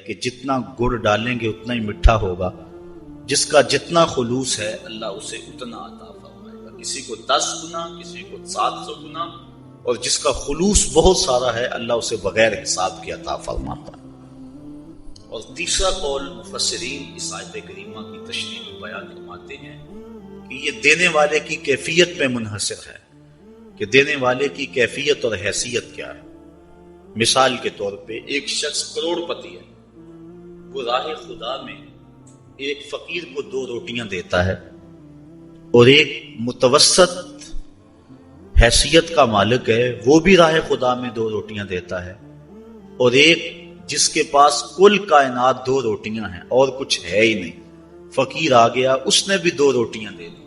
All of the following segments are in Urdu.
کہ جتنا گڑ ڈالیں گے اتنا ہی میٹھا ہوگا، جس کا جتنا خلوص ہے اللہ اسے اتنا عطا فرمائے گا، کسی کو 10 گنا، کسی کو 700 گنا، اور جس کا خلوص بہت سارا ہے اللہ اسے بغیر حساب کے عطا فرماتا ہے۔ اور تیسرا قول مفسرین اس آیت کریمہ کی تشریح میں بیان فرماتے ہیں کہ یہ دینے والے کی کیفیت پہ منحصر ہے کہ دینے والے کی کیفیت اور حیثیت کیا ہے۔ مثال کے طور پہ ایک شخص کروڑ پتی ہے، وہ راہ خدا میں ایک فقیر کو 2 روٹیاں دیتا ہے، اور ایک متوسط حیثیت کا مالک ہے وہ بھی راہ خدا میں 2 روٹیاں دیتا ہے، اور ایک جس کے پاس کل کائنات 2 روٹیاں ہیں اور کچھ ہے ہی نہیں، فقیر آ گیا اس نے بھی 2 روٹیاں دے دی،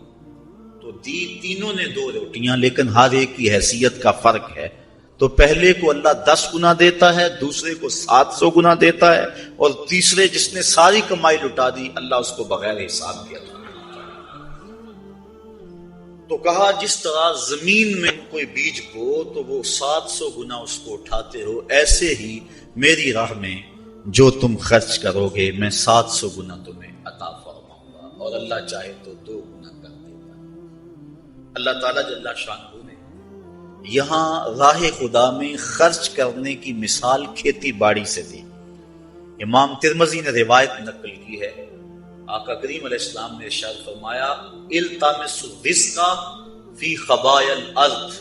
تو تینوں نے 2 روٹیاں، لیکن ہر ایک کی حیثیت کا فرق ہے۔ تو پہلے کو اللہ 10 گنا دیتا ہے، دوسرے کو 700 گنا دیتا ہے، اور تیسرے جس نے ساری کمائی لٹا دی اللہ اس کو بغیر حساب کیا تھا۔ تو کہا جس طرح زمین میں کوئی بیج بو تو وہ 700 گنا اس کو اٹھاتے ہو، ایسے ہی میری راہ میں جو تم خرچ کرو گے میں 700 گنا تمہیں عطا فرماؤں گا، اور اللہ چاہے تو 2 گنا کر دیتا ہے۔ اللہ تعالیٰ جل شانہ نے یہاں راہ خدا میں خرچ کرنے کی مثال کھیتی باڑی سے دی۔ امام ترمذی نے روایت نقل کی ہے، آقا کریم علیہ السلام نے ارشاد فرمایا التمسوا الرزق فی خبایا الارض،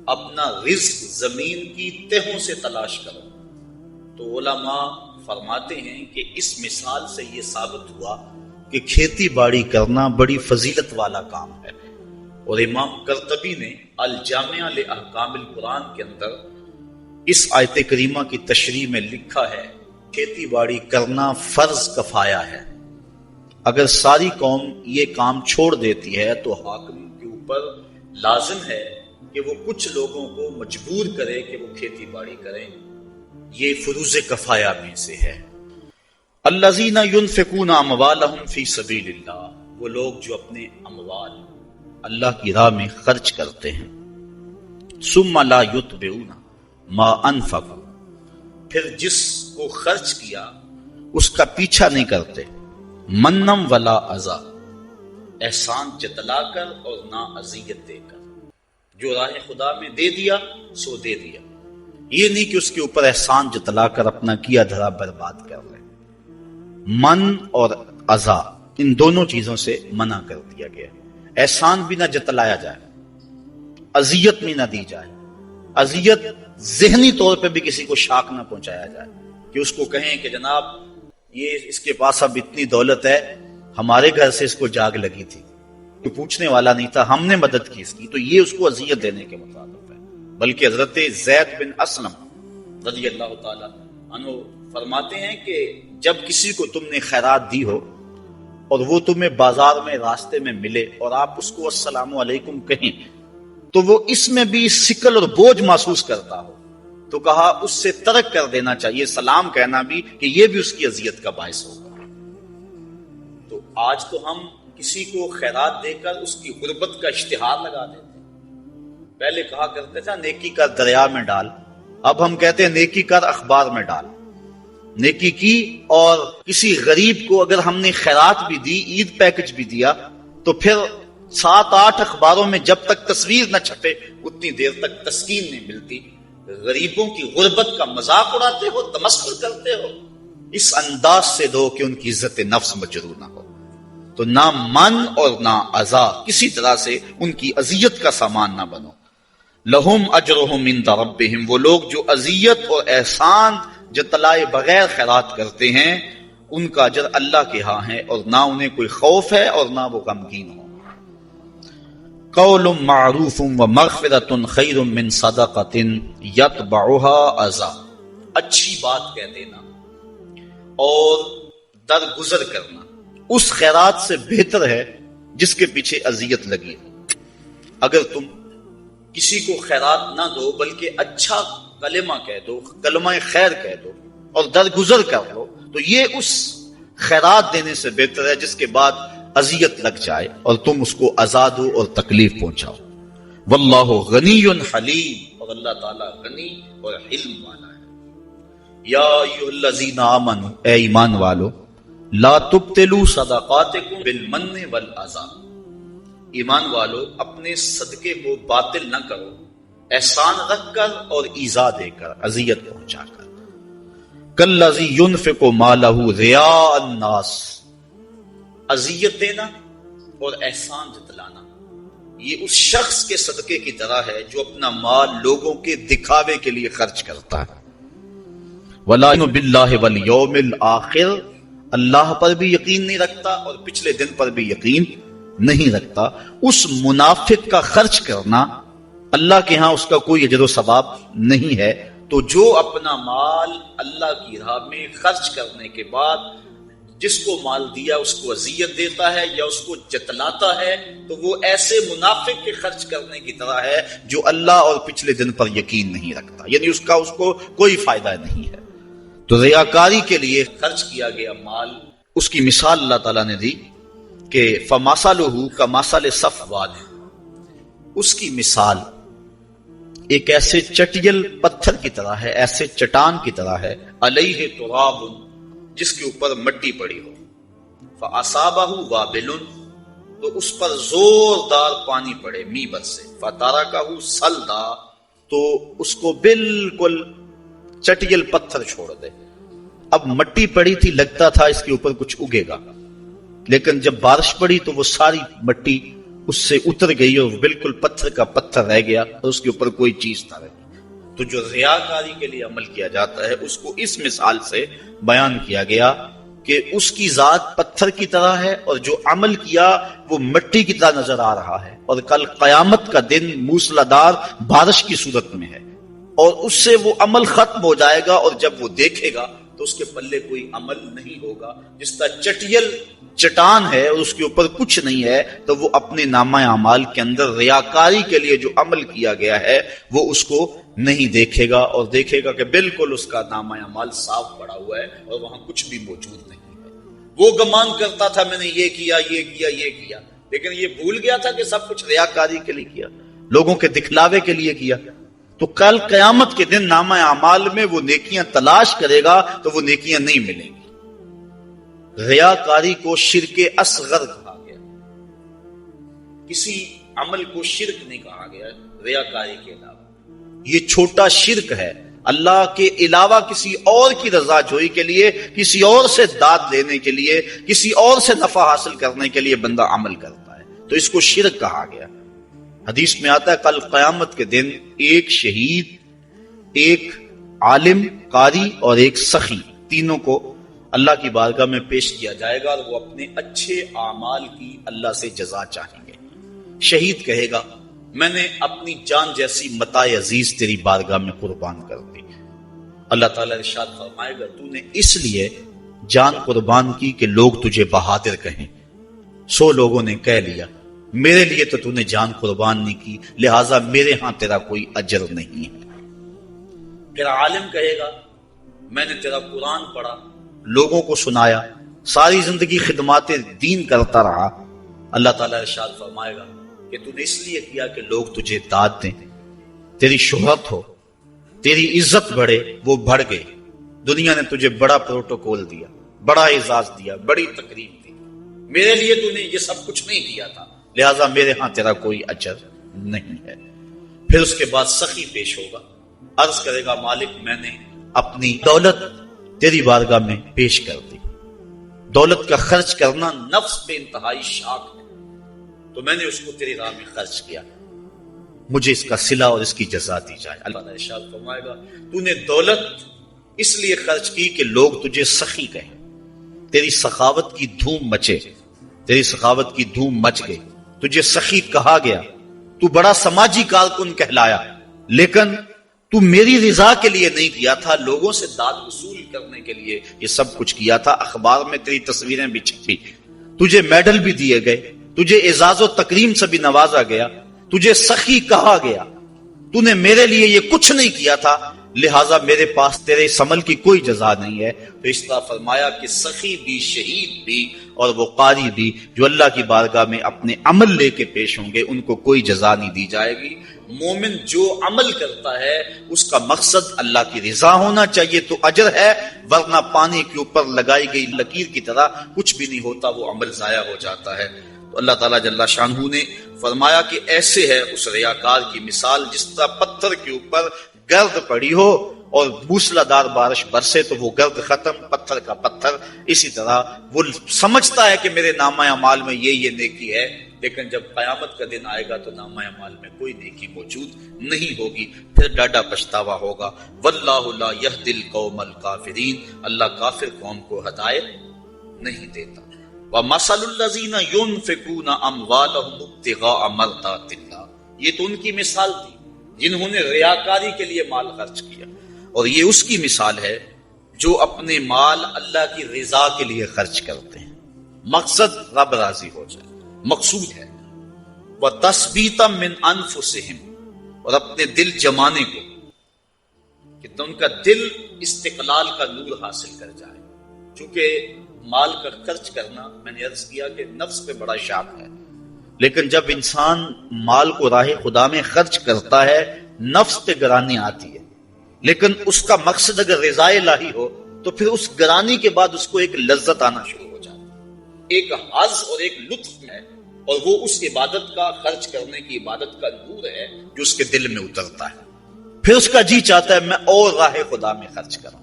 اپنا رزق زمین کی تہوں سے تلاش کرو۔ تو علماء فرماتے ہیں کہ اس مثال سے یہ ثابت ہوا کہ کھیتی باڑی کرنا بڑی فضیلت والا کام ہے، اور امام قرطبی نے الجامع لاحکام القرآن کے اندر اس آیت کریمہ کی تشریح میں لکھا ہے کھیتی باڑی کرنا فرض کفایہ ہے، اگر ساری قوم یہ کام چھوڑ دیتی ہے تو حاکم کے اوپر لازم ہے کہ وہ کچھ لوگوں کو مجبور کرے کہ وہ کھیتی باڑی کریں، یہ فروض کفایہ میں سے ہے۔ الذین ینفقون اموالہم فی سبیل اللہ، وہ لوگ جو اپنے اموال اللہ کی راہ میں خرچ کرتے ہیں، ثم لا یتبعون ما انفقوا، پھر جس کو خرچ کیا اس کا پیچھا نہیں کرتے، منم ولا اذا، احسان جتلا کر اور نہ اذیت دے کر، جو راہ خدا میں دے دیا سو دے دیا، یہ نہیں کہ اس کے اوپر احسان جتلا کر اپنا کیا دھرا برباد کر لیں۔ من اور اذا ان دونوں چیزوں سے منع کر دیا گیا، احسان بھی نہ جتلایا جائے، اذیت بھی نہ دی جائے، اذیت ذہنی طور پہ بھی کسی کو شاک نہ پہنچایا جائے کہ اس کو کہیں کہ جناب یہ اس کے پاس اب اتنی دولت ہے، ہمارے گھر سے اس کو جاگ لگی تھی، کوئی پوچھنے والا نہیں تھا، ہم نے مدد کی اس کی، تو یہ اس کو اذیت دینے کے مطابق ہے۔ بلکہ حضرت زید بن اسلم رضی اللہ تعالی عنہ فرماتے ہیں کہ جب کسی کو تم نے خیرات دی ہو اور وہ تمہیں بازار میں راستے میں ملے اور آپ اس کو السلام علیکم کہیں تو وہ اس میں بھی ثقل اور بوجھ محسوس کرتا ہو تو کہا اس سے ترک کر دینا چاہیے سلام کہنا بھی، کہ یہ بھی اس کی اذیت کا باعث ہوگا۔ تو آج تو ہم کسی کو خیرات دے کر اس کی غربت کا اشتہار لگا دیتے ہیں، پہلے کہا کرتے تھا نیکی کر دریا میں ڈال، اب ہم کہتے ہیں نیکی کر اخبار میں ڈال۔ نیکی کی اور کسی غریب کو اگر ہم نے خیرات بھی دی، عید پیکج بھی دیا، تو پھر 7-8 اخباروں میں جب تک تصویر نہ چھپے اتنی دیر تک تسکین نہیں ملتی۔ غریبوں کی غربت کا مذاق اڑاتے ہو، تمسخر کرتے ہو، اس انداز سے دو کہ ان کی عزت نفس مجروح نہ ہو۔ تو نہ من اور نہ اذا، کسی طرح سے ان کی اذیت کا سامان نہ بنو۔ لہم اجرہم عند ربہم، وہ لوگ جو اذیت اور احسان جتلائے بغیر خیرات کرتے ہیں ان کا اجر اللہ کے ہاں ہے، اور نہ انہیں کوئی خوف ہے اور نہ وہ غمگین ہو۔ قول معروف ومغفرۃ خیر من صدقۃ یتبعها اذى، اچھی بات کہہ دینا اور درگزر کرنا اس خیرات سے بہتر ہے جس کے پیچھے اذیت لگی ہے۔ اگر تم کسی کو خیرات نہ دو بلکہ اچھا کلمہ کہہ دو، کلمہ خیر کہہ دو اور درگزر کر لو، تو یہ اس خیرات دینے سے بہتر ہے جس کے بعد اذیت لگ جائے اور تم اس کو اذا دو اور تکلیف پہنچاؤ۔ واللہ غنی حلیم، اور اللہ تعالیٰ غنی اور حلم والا ہے۔ یا ایھا الذین آمنوا، اے ایمان والو، لا تبطلوا صدقاتکم بالمن والاذی، ایمان والو اپنے صدقے کو باطل نہ کرو احسان رکھ کر اور ایذا دے کر، اذیت پہنچا کر۔ کالذی ينفق مالہ رئاء الناس، اذیت دینا اور احسان جتلانا یہ اس شخص کے صدقے کی طرح ہے جو اپنا مال لوگوں کے دکھاوے کے لیے خرچ کرتا ہے۔ وَلَا يُؤْمِنُ بِاللَّهِ وَالْيَوْمِ الْآخِرِ، اللہ پر بھی یقین نہیں رکھتا اور پچھلے دن پر بھی یقین نہیں رکھتا۔ اس منافق کا خرچ کرنا اللہ کے ہاں اس کا کوئی اجر و ثواب نہیں ہے۔ تو جو اپنا مال اللہ کی راہ میں خرچ کرنے کے بعد جس کو مال دیا اس کو اذیت دیتا ہے یا اس کو جتلاتا ہے، تو وہ ایسے منافق کے خرچ کرنے کی طرح ہے جو اللہ اور پچھلے دن پر یقین نہیں رکھتا، یعنی اس کو کوئی فائدہ نہیں ہے۔ تو ریاکاری کے لیے خرچ کیا گیا مال، اس کی مثال اللہ تعالیٰ نے دی کہ فَمَثَلُهُ كَمَثَلِ صَفْوَانٍ، اس کی مثال ایک ایسے چٹیل پتھر کی طرح ہے، ایسے چٹان کی طرح ہے، علیہ تراب، جس کے اوپر مٹی پڑی ہو، فَأَصَابَهُ وَابِلٌ، تو اس پر زوردار پانی پڑے، می برسے، فَتَرَكَهُ صَلْدًا، تو اس کو بالکل چٹیل پتھر چھوڑ دے۔ اب مٹی پڑی تھی، لگتا تھا اس کے اوپر کچھ اگے گا، لیکن جب بارش پڑی تو وہ ساری مٹی اس سے اتر گئی اور بالکل پتھر کا پتھر رہ گیا اور اس کے اوپر کوئی چیز نہ رہی۔ تو جو ریاکاری کے لیے عمل کیا جاتا ہے اس کو اس مثال سے بیان کیا گیا کہ اس کی ذات پتھر کی طرح ہے اور جو عمل کیا وہ مٹی کی طرح نظر آ رہا ہے، اور کل قیامت کا دن موسلادھار بارش کی صورت میں ہے، اور اس سے وہ عمل ختم ہو جائے گا، اور جب وہ دیکھے گا تو اس کے پلے کوئی عمل نہیں ہوگا۔ جس کا چٹیل چٹان ہے اور اس کے اوپر کچھ نہیں ہے، تو وہ اپنے نامہ اعمال کے اندر ریاکاری کے لیے جو عمل کیا گیا ہے وہ اس کو نہیں دیکھے گا، اور دیکھے گا کہ بالکل اس کا نامہ اعمال صاف پڑا ہوا ہے اور وہاں کچھ بھی موجود نہیں ہے۔ وہ گمان کرتا تھا میں نے یہ کیا یہ کیا یہ کیا، لیکن یہ بھول گیا تھا کہ سب کچھ ریاکاری کے لیے کیا، لوگوں کے دکھلاوے کے لیے کیا۔ تو کل قیامت کے دن نامہ اعمال میں وہ نیکیاں تلاش کرے گا تو وہ نیکیاں نہیں ملیں گی۔ ریاکاری کو شرک اصغر کہا گیا، کسی عمل کو شرک نہیں کہا گیا ریاکاری کے علاوہ۔ یہ چھوٹا شرک ہے، اللہ کے علاوہ کسی اور کی رضا جوئی کے لیے، کسی اور سے داد لینے کے لیے، کسی اور سے نفع حاصل کرنے کے لیے بندہ عمل کرتا ہے، تو اس کو شرک کہا گیا۔ حدیث میں آتا ہے کل قیامت کے دن ایک شہید، ایک عالم قاری اور ایک سخی، تینوں کو اللہ کی بارگاہ میں پیش کیا جائے گا اور وہ اپنے اچھے اعمال کی اللہ سے جزا چاہیں گے۔ شہید کہے گا میں نے اپنی جان جیسی متاع عزیز تیری بارگاہ میں قربان کر دی۔ اللہ تعالیٰ ارشاد فرمائے گا تو نے اس لیے جان قربان کی کہ لوگ تجھے بہادر کہیں، 100 لوگوں نے کہہ لیا، میرے لیے تو تو نے جان قربان نہیں کی، لہٰذا میرے ہاں تیرا کوئی اجر نہیں ہے۔ پھر عالم کہے گا میں نے تیرا قرآن پڑھا، لوگوں کو سنایا، ساری زندگی خدمات دین کرتا رہا۔ اللہ تعالیٰ ارشاد فرمائے گا کہ تو نے اس لیے کیا کہ لوگ تجھے داد دیں، تیری شہرت ہو، تیری عزت بڑھے، وہ بڑھ گئی۔ دنیا نے تجھے بڑا پروٹوکول دیا، بڑا اعزاز دیا، بڑی تقریب دی، میرے لیے تو نے یہ سب کچھ نہیں کیا تھا، لہٰذا میرے ہاں تیرا کوئی اجر نہیں ہے۔ پھر اس کے بعد سخی پیش ہوگا، عرض کرے گا مالک میں نے اپنی دولت تیری بارگاہ میں پیش کر دی۔ دولت کا خرچ کرنا نفس پہ انتہائی شاق ہے، تو میں نے اس کو تیری راہ میں خرچ کیا، مجھے اس کا صلہ اور اس کی جزا دی جائے۔ اللہ نے ارشاد فرمائے گا تو نے دولت اس لیے خرچ کی کہ لوگ تجھے سخی کہیں، تیری سخاوت کی دھوم مچے، تیری سخاوت کی دھوم مچ گئی، تجھے سخی کہا گیا، تو بڑا سماجی کارکن کہلایا، لیکن تو میری رضا کے لیے نہیں کیا تھا، لوگوں سے داد وصول کرنے کے لیے یہ سب کچھ کیا تھا۔ اخبار میں تیری تصویریں بھی چھپی، تجھے میڈل بھی دیے گئے، تجھے اعزاز و تکریم سے بھی نوازا گیا، تجھے سخی کہا گیا، تو نے میرے لیے یہ کچھ نہیں کیا تھا، لہٰذا میرے پاس تیرے اس عمل کی کوئی جزا نہیں ہے۔ تو اس طرح فرمایا کہ سخی بھی، شہید بھی اور وہ قاری بھی جو اللہ کی بارگاہ میں اپنے عمل لے کے پیش ہوں گے، ان کو کوئی جزا نہیں دی جائے گی مومن جو عمل کرتا ہے اس کا مقصد اللہ کی رضا ہونا چاہیے تو اجر ہے، ورنہ پانی کے اوپر لگائی گئی لکیر کی طرح کچھ بھی نہیں ہوتا، وہ عمل ضائع ہو جاتا ہے۔ تو اللہ تعالیٰ جل شانہ نے فرمایا کہ ایسے ہے اس ریاکار کی مثال جس طرح پتھر کے اوپر گرد پڑی ہو اور موسلا دار بارش برسے تو وہ گرد ختم، پتھر کا پتھر۔ اسی طرح وہ سمجھتا ہے کہ میرے نامہ اعمال میں یہ نیکی ہے، لیکن جب قیامت کا دن آئے گا تو نامہ اعمال میں کوئی نیکی موجود نہیں ہوگی، پھر ڈاڈا پچھتاوا ہوگا۔ واللہ لا یہدی القوم الکافرین، اللہ کافر قوم کو ہدایت نہیں دیتا۔ وَمَثَلُ الَّذِينَ يُنْفِقُونَ أَمْوَالَهُمُ ابْتِغَاءَ مَرْضَاتِ اللَّهِ، یہ تو ان کی مثال تھی جنہوں نے ریاکاری کے لیے مال خرچ کیا، اور یہ اس کی مثال ہے جو اپنے مال اللہ کی رضا کے لیے خرچ کرتے ہیں، مقصد رب راضی ہو جائے، مقصود ہے۔ وَتَثْبِيتًا مِنْ أَنفُسِهِمْ، اور اپنے دل جمانے کو کہ ان کا دل استقلال کا نور حاصل کر جائے، چونکہ مال کا خرچ کرنا میں نے عرض کیا کہ نفس پہ بڑا شاق ہے، لیکن جب انسان مال کو راہ خدا میں خرچ کرتا ہے نفس پہ گرانی آتی ہے، لیکن اس کا مقصد اگر رضا الہی ہو تو پھر اس گرانی کے بعد اس کو ایک لذت آنا شروع ہو جاتی ہے، ایک حظ اور ایک لطف ہے، اور وہ اس عبادت کا، خرچ کرنے کی عبادت کا نور ہے جو اس کے دل میں اترتا ہے۔ پھر اس کا جی چاہتا ہے میں اور راہ خدا میں خرچ کروں،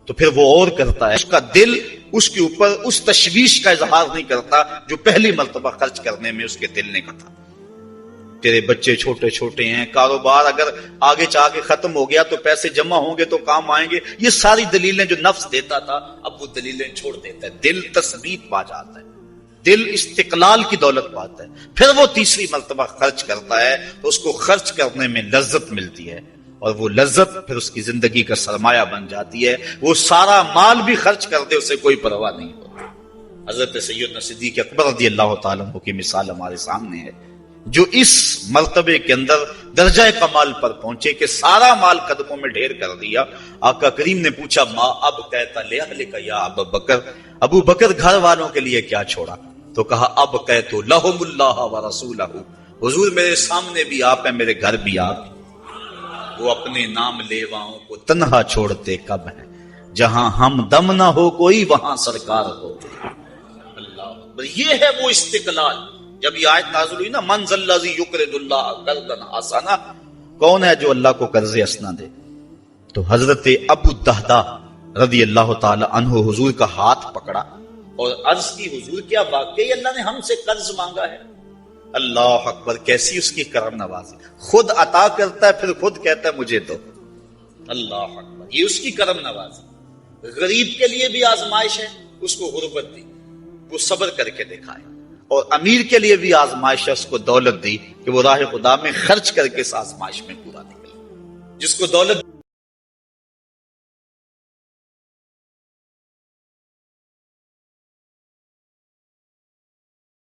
تو پھر وہ اور کرتا ہے، اس کا دل اس کے اوپر اس تشویش کا اظہار نہیں کرتا جو پہلی مرتبہ خرچ کرنے میں اس کے دل نے کہا۔ تیرے بچے چھوٹے چھوٹے ہیں، کاروبار اگر آگے چاہ کے ختم ہو گیا تو پیسے جمع ہوں گے تو کام آئیں گے، یہ ساری دلیلیں جو نفس دیتا تھا اب وہ دلیلیں چھوڑ دیتا ہے، دل تثبیت پا جاتا ہے، دل استقلال کی دولت پاتا ہے، پھر وہ تیسری مرتبہ خرچ کرتا ہے تو اس کو خرچ کرنے میں لذت ملتی ہے، اور وہ لذت پھر اس کی زندگی کا سرمایہ بن جاتی ہے، وہ سارا مال بھی خرچ کر دے اسے کوئی پرواہ نہیں ہوتی۔ حضرت سیدنا صدیق اکبر رضی اللہ تعالیٰ عنہ کی مثال ہمارے سامنے ہے، جو اس مرتبے کے اندر درجہ کمال پر پہنچے کہ سارا مال قدموں میں ڈھیر کر دیا۔ آقا کریم نے پوچھا ما اب کہتا لأہلک یا ابو بکر، ابو بکر گھر والوں کے لیے کیا چھوڑا؟ تو کہا اب کہتو لہم اللہ ورسولہ، حضور میرے سامنے بھی آپ ہیں، میرے گھر بھی آپ۔ وہ اپنے نام لیواؤں کو تنہا چھوڑتے کب ہیں، جہاں ہم دم نہ ہو کوئی وہاں سرکار ہو۔ اللہ، یہ ہے وہ استقلال۔ جب یہ آیت نازل ہوئی نا من ذا الذی یقرض اللہ قرضا حسنا، کون ہے جو اللہ کو قرض حسنا دے؟ تو حضرت ابو الدہداء رضی اللہ تعالی عنہ حضور کا ہاتھ پکڑا اور عرض کی حضور کیا واقعی اللہ نے ہم سے قرض مانگا ہے؟ اللہ اکبر، کیسی اس کی کرم نوازی، خود عطا کرتا ہے پھر خود کہتا ہے مجھے دو۔ اللہ اکبر، یہ اس کی کرم نوازی۔ غریب کے لیے بھی آزمائش ہے، اس کو غربت دی، وہ صبر کر کے دکھائے، اور امیر کے لیے بھی آزمائش ہے، اس کو دولت دی کہ وہ راہ خدا میں خرچ کر کے اس آزمائش میں پورا نکلے۔ جس کو دولت